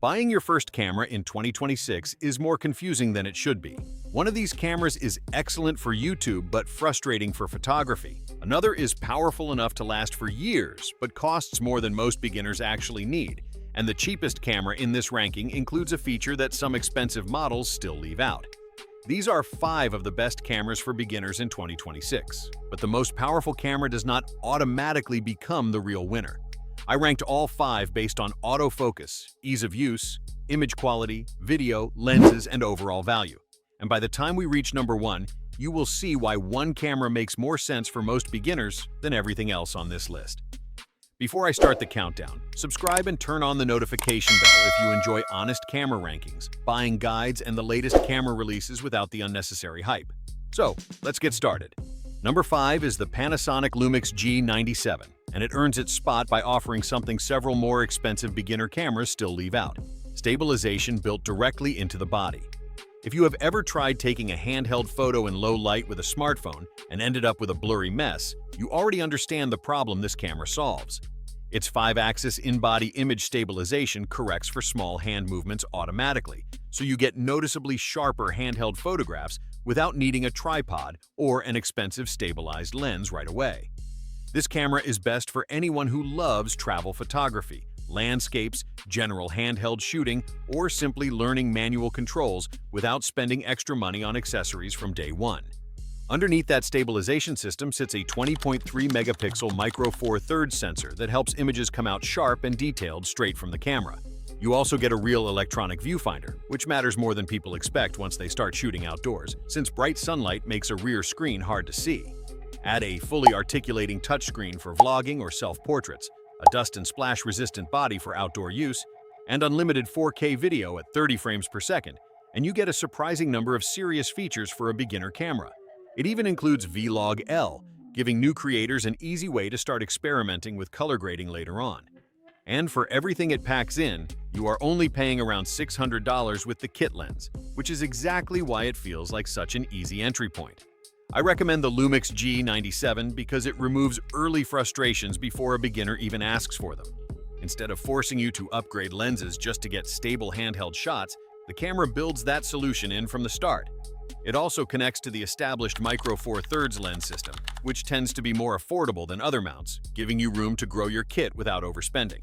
Buying your first camera in 2026 is more confusing than it should be. One of these cameras is excellent for YouTube but frustrating for photography. Another is powerful enough to last for years but costs more than most beginners actually need. And the cheapest camera in this ranking includes a feature that some expensive models still leave out. These are 5 of the best cameras for beginners in 2026. But the most powerful camera does not automatically become the real winner. I ranked all 5 based on autofocus, ease of use, image quality, video, lenses, and overall value. And by the time we reach number 1, you will see why one camera makes more sense for most beginners than everything else on this list. Before I start the countdown, subscribe and turn on the notification bell if you enjoy honest camera rankings, buying guides, and the latest camera releases without the unnecessary hype. So, let's get started. Number 5 is the Panasonic Lumix G97, and it earns its spot by offering something several more expensive beginner cameras still leave out: stabilization built directly into the body. If you have ever tried taking a handheld photo in low light with a smartphone and ended up with a blurry mess, you already understand the problem this camera solves. Its 5-axis in-body image stabilization corrects for small hand movements automatically, so you get noticeably sharper handheld photographs without needing a tripod or an expensive stabilized lens right away. This camera is best for anyone who loves travel photography, landscapes, general handheld shooting, or simply learning manual controls without spending extra money on accessories from day one. Underneath that stabilization system sits a 20.3 megapixel micro four thirds sensor that helps images come out sharp and detailed straight from the camera. You also get a real electronic viewfinder, which matters more than people expect once they start shooting outdoors, since bright sunlight makes a rear screen hard to see. Add a fully articulating touchscreen for vlogging or self-portraits, a dust and splash resistant body for outdoor use, and unlimited 4K video at 30 frames per second, and you get a surprising number of serious features for a beginner camera. It even includes Vlog L, giving new creators an easy way to start experimenting with color grading later on. And for everything it packs in, you are only paying around $600 with the kit lens, which is exactly why it feels like such an easy entry point. I recommend the Lumix G97 because it removes early frustrations before a beginner even asks for them. Instead of forcing you to upgrade lenses just to get stable handheld shots, the camera builds that solution in from the start. It also connects to the established micro four thirds lens system, which tends to be more affordable than other mounts, giving you room to grow your kit without overspending.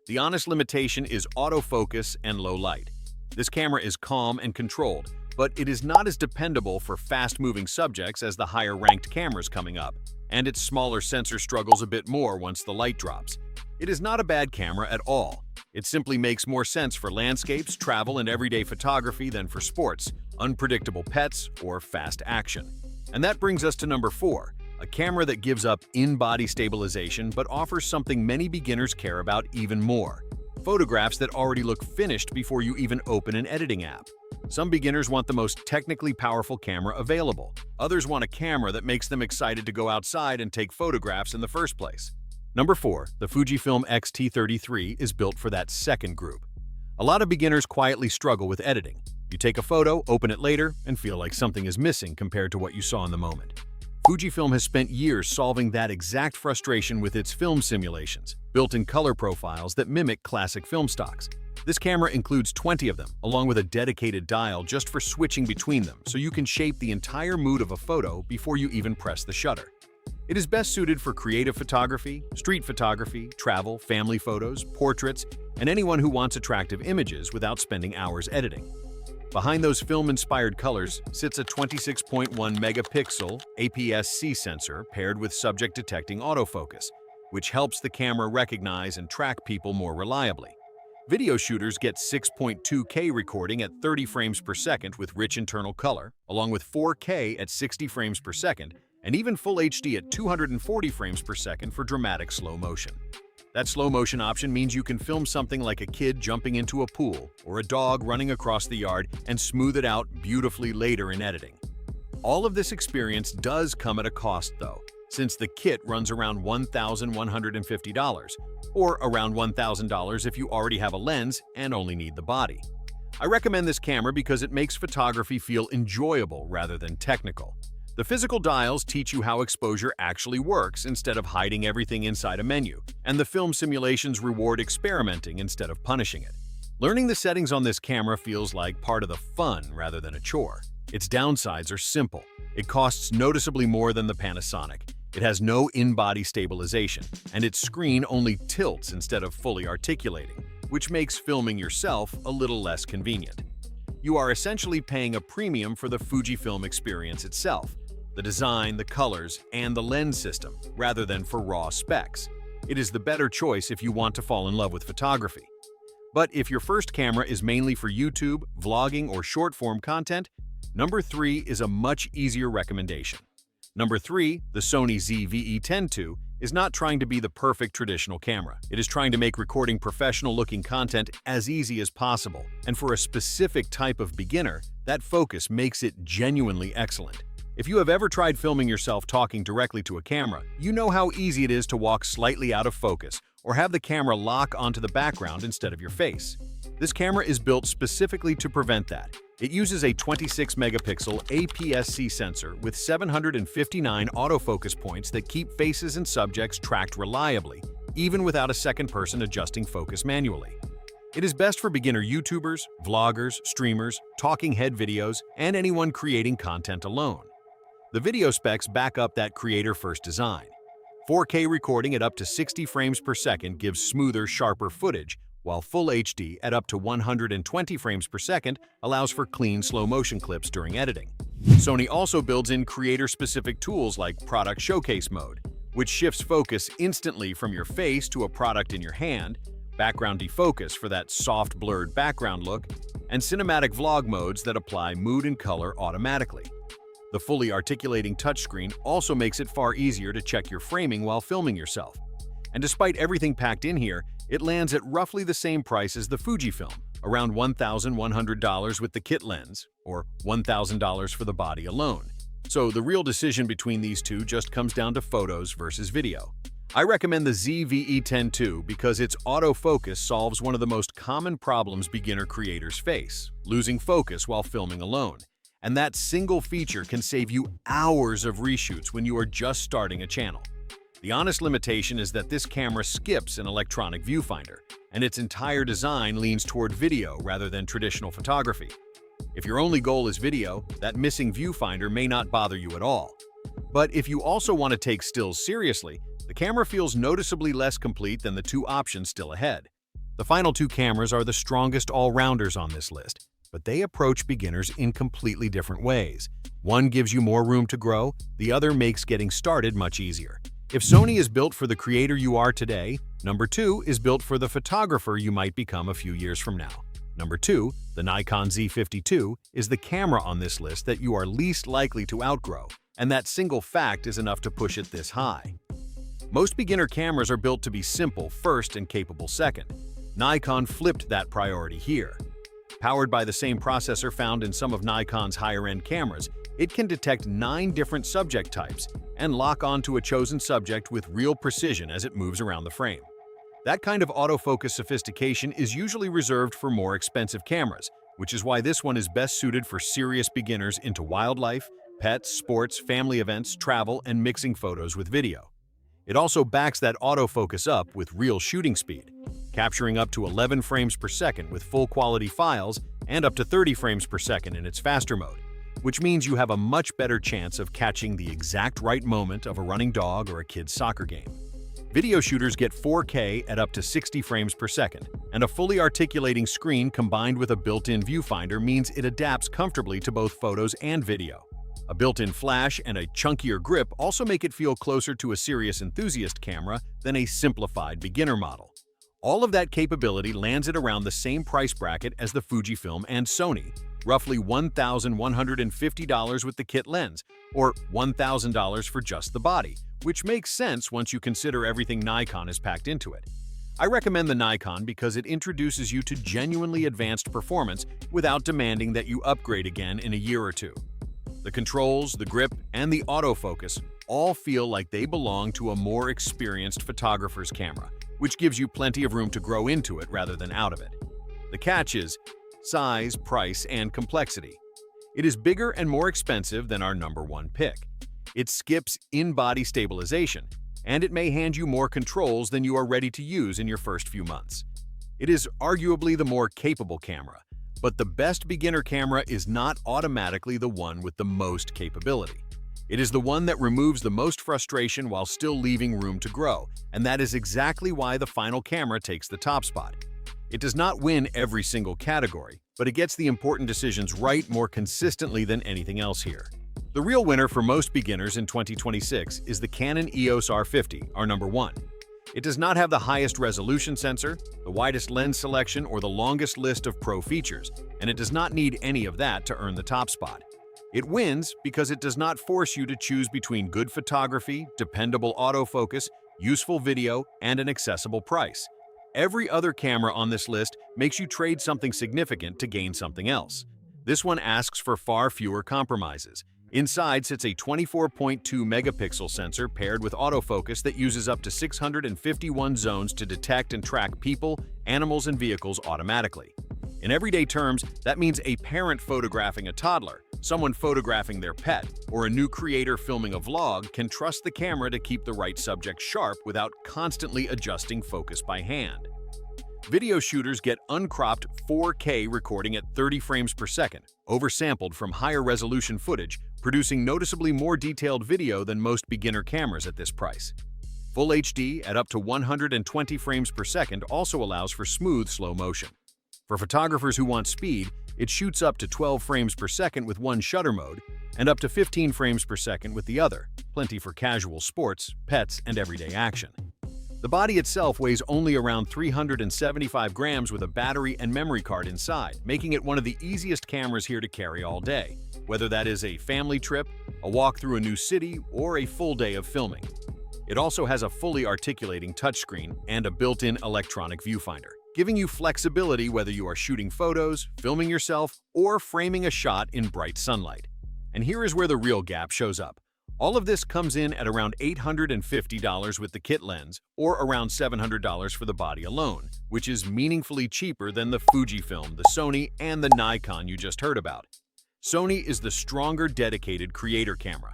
The honest limitation is autofocus and low light. This camera is calm and controlled, but it is not as dependable for fast-moving subjects as the higher-ranked cameras coming up, and its smaller sensor struggles a bit more once the light drops. It is not a bad camera at all. It simply makes more sense for landscapes, travel, and everyday photography than for sports, unpredictable pets, or fast action. And that brings us to number 4, a camera that gives up in-body stabilization but offers something many beginners care about even more: photographs that already look finished before you even open an editing app. Some beginners want the most technically powerful camera available. Others want a camera that makes them excited to go outside and take photographs in the first place. Number 4, the Fujifilm XT33 is built for that second group. A lot of beginners quietly struggle with editing. You take a photo, open it later, and feel like something is missing compared to what you saw in the moment. Fujifilm has spent years solving that exact frustration with its film simulations, built-in color profiles that mimic classic film stocks. This camera includes 20 of them, along with a dedicated dial just for switching between them, so you can shape the entire mood of a photo before you even press the shutter. It is best suited for creative photography, street photography, travel, family photos, portraits, and anyone who wants attractive images without spending hours editing. Behind those film-inspired colors sits a 26.1 megapixel APS-C sensor paired with subject-detecting autofocus, which helps the camera recognize and track people more reliably. Video shooters get 6.2K recording at 30 frames per second with rich internal color, along with 4K at 60 frames per second, and even Full HD at 240 frames per second for dramatic slow motion. That slow motion option means you can film something like a kid jumping into a pool or a dog running across the yard and smooth it out beautifully later in editing. All of this experience does come at a cost though, since the kit runs around $1,150, or around $1,000 if you already have a lens and only need the body. I recommend this camera because it makes photography feel enjoyable rather than technical. The physical dials teach you how exposure actually works instead of hiding everything inside a menu, and the film simulations reward experimenting instead of punishing it. Learning the settings on this camera feels like part of the fun rather than a chore. Its downsides are simple. It costs noticeably more than the Panasonic. It has no in-body stabilization, and its screen only tilts instead of fully articulating, which makes filming yourself a little less convenient. You are essentially paying a premium for the Fujifilm experience itself, the design, the colors, and the lens system, rather than for raw specs. It is the better choice if you want to fall in love with photography. But if your first camera is mainly for YouTube, vlogging, or short-form content, number 3 is a much easier recommendation. Number 3, the Sony ZVE10 II, is not trying to be the perfect traditional camera. It is trying to make recording professional-looking content as easy as possible, and for a specific type of beginner, that focus makes it genuinely excellent. If you have ever tried filming yourself talking directly to a camera, you know how easy it is to walk slightly out of focus or have the camera lock onto the background instead of your face. This camera is built specifically to prevent that. It uses a 26-megapixel APS-C sensor with 759 autofocus points that keep faces and subjects tracked reliably, even without a second person adjusting focus manually. It is best for beginner YouTubers, vloggers, streamers, talking head videos, and anyone creating content alone. The video specs back up that creator-first design. 4K recording at up to 60 frames per second gives smoother, sharper footage, while Full HD at up to 120 frames per second allows for clean slow-motion clips during editing. Sony also builds in creator-specific tools like Product Showcase Mode, which shifts focus instantly from your face to a product in your hand, background defocus for that soft, blurred background look, and cinematic vlog modes that apply mood and color automatically. The fully articulating touchscreen also makes it far easier to check your framing while filming yourself. And despite everything packed in here, it lands at roughly the same price as the Fujifilm, around $1,100 with the kit lens, or $1,000 for the body alone. So the real decision between these two just comes down to photos versus video. I recommend the ZVE10 II because its autofocus solves one of the most common problems beginner creators face, losing focus while filming alone. And that single feature can save you hours of reshoots when you are just starting a channel. The honest limitation is that this camera skips an electronic viewfinder, and its entire design leans toward video rather than traditional photography. If your only goal is video, that missing viewfinder may not bother you at all. But if you also want to take stills seriously, the camera feels noticeably less complete than the two options still ahead. The final two cameras are the strongest all-rounders on this list, but they approach beginners in completely different ways. One gives you more room to grow, the other makes getting started much easier. If Sony is built for the creator you are today, number 2 is built for the photographer you might become a few years from now. Number 2, the Nikon Z50 II, is the camera on this list that you are least likely to outgrow, and that single fact is enough to push it this high. Most beginner cameras are built to be simple first and capable second. Nikon flipped that priority here. Powered by the same processor found in some of Nikon's higher-end cameras, it can detect 9 different subject types and lock onto a chosen subject with real precision as it moves around the frame. That kind of autofocus sophistication is usually reserved for more expensive cameras, which is why this one is best suited for serious beginners into wildlife, pets, sports, family events, travel, and mixing photos with video. It also backs that autofocus up with real shooting speed, capturing up to 11 frames per second with full-quality files and up to 30 frames per second in its faster mode, which means you have a much better chance of catching the exact right moment of a running dog or a kid's soccer game. Video shooters get 4K at up to 60 frames per second, and a fully articulating screen combined with a built-in viewfinder means it adapts comfortably to both photos and video. A built-in flash and a chunkier grip also make it feel closer to a serious enthusiast camera than a simplified beginner model. All of that capability lands it around the same price bracket as the Fujifilm and Sony, roughly $1,150 with the kit lens, or $1,000 for just the body, which makes sense once you consider everything Nikon is packed into it. I recommend the Nikon because it introduces you to genuinely advanced performance without demanding that you upgrade again in a year or two. The controls, the grip, and the autofocus all feel like they belong to a more experienced photographer's camera, which gives you plenty of room to grow into it rather than out of it. The catch is size, price, and complexity. It is bigger and more expensive than our number 1 pick. It skips in-body stabilization, and it may hand you more controls than you are ready to use in your first few months. It is arguably the more capable camera, but the best beginner camera is not automatically the one with the most capability. It is the one that removes the most frustration while still leaving room to grow, and that is exactly why the final camera takes the top spot. It does not win every single category, but it gets the important decisions right more consistently than anything else here. The real winner for most beginners in 2026 is the Canon EOS R50, our number one. It does not have the highest resolution sensor, the widest lens selection, or the longest list of pro features, and it does not need any of that to earn the top spot. It wins because it does not force you to choose between good photography, dependable autofocus, useful video, and an accessible price. Every other camera on this list makes you trade something significant to gain something else. This one asks for far fewer compromises. Inside sits a 24.2 megapixel sensor paired with autofocus that uses up to 651 zones to detect and track people, animals, and vehicles automatically. In everyday terms, that means a parent photographing a toddler, someone photographing their pet, or a new creator filming a vlog can trust the camera to keep the right subject sharp without constantly adjusting focus by hand. Video shooters get uncropped 4K recording at 30 frames per second, oversampled from higher resolution footage, producing noticeably more detailed video than most beginner cameras at this price. Full HD at up to 120 frames per second also allows for smooth slow motion. For photographers who want speed, it shoots up to 12 frames per second with one shutter mode and up to 15 frames per second with the other, plenty for casual sports, pets, and everyday action. The body itself weighs only around 375 grams with a battery and memory card inside, making it one of the easiest cameras here to carry all day, whether that is a family trip, a walk through a new city, or a full day of filming. It also has a fully articulating touchscreen and a built-in electronic viewfinder, giving you flexibility whether you are shooting photos, filming yourself, or framing a shot in bright sunlight. And here is where the real gap shows up. All of this comes in at around $850 with the kit lens, or around $700 for the body alone, which is meaningfully cheaper than the Fujifilm, the Sony, and the Nikon you just heard about. Sony is the stronger, dedicated creator camera.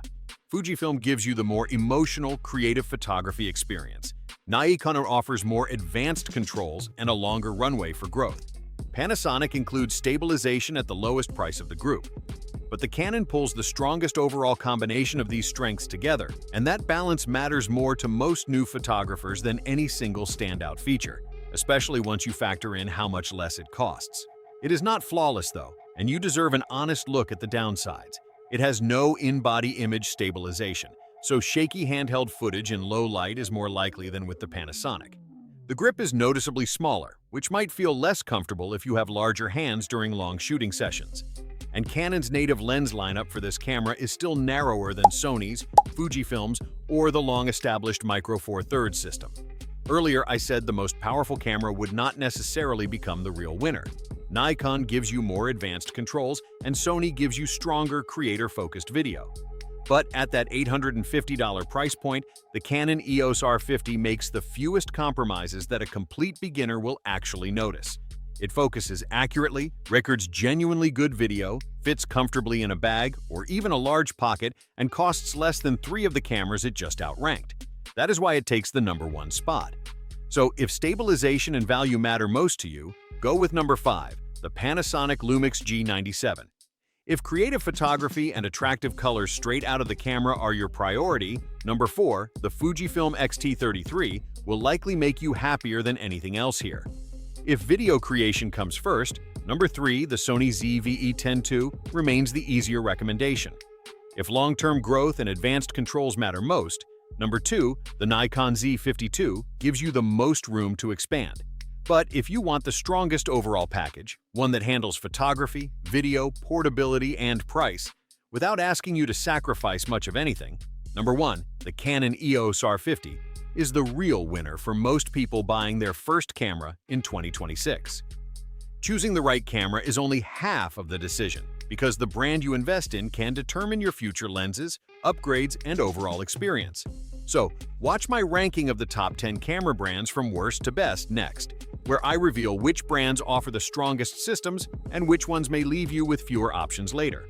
Fujifilm gives you the more emotional, creative photography experience. Nikon offers more advanced controls and a longer runway for growth. Panasonic includes stabilization at the lowest price of the group. But the Canon pulls the strongest overall combination of these strengths together, and that balance matters more to most new photographers than any single standout feature, especially once you factor in how much less it costs. It is not flawless though, and you deserve an honest look at the downsides. It has no in-body image stabilization, so shaky handheld footage in low light is more likely than with the Panasonic. The grip is noticeably smaller, which might feel less comfortable if you have larger hands during long shooting sessions. And Canon's native lens lineup for this camera is still narrower than Sony's, Fujifilm's, or the long-established Micro Four Thirds system. Earlier, I said the most powerful camera would not necessarily become the real winner. Nikon gives you more advanced controls, and Sony gives you stronger, creator-focused video. But at that $850 price point, the Canon EOS R50 makes the fewest compromises that a complete beginner will actually notice. It focuses accurately, records genuinely good video, fits comfortably in a bag or even a large pocket, and costs less than 3 of the cameras it just outranked. That is why it takes the number 1 spot. So if stabilization and value matter most to you, go with number 5, the Panasonic Lumix G97. If creative photography and attractive colors straight out of the camera are your priority, number 4, the Fujifilm XT33, will likely make you happier than anything else here. If video creation comes first, number 3, the Sony ZVE10 II, remains the easier recommendation. If long-term growth and advanced controls matter most, number 2, the Nikon Z50 II, gives you the most room to expand. But if you want the strongest overall package, one that handles photography, video, portability, and price, without asking you to sacrifice much of anything, number 1, the Canon EOS R50, is the real winner for most people buying their first camera in 2026. Choosing the right camera is only half of the decision, because the brand you invest in can determine your future lenses, upgrades, and overall experience. So, watch my ranking of the top 10 camera brands from worst to best next, where I reveal which brands offer the strongest systems and which ones may leave you with fewer options later.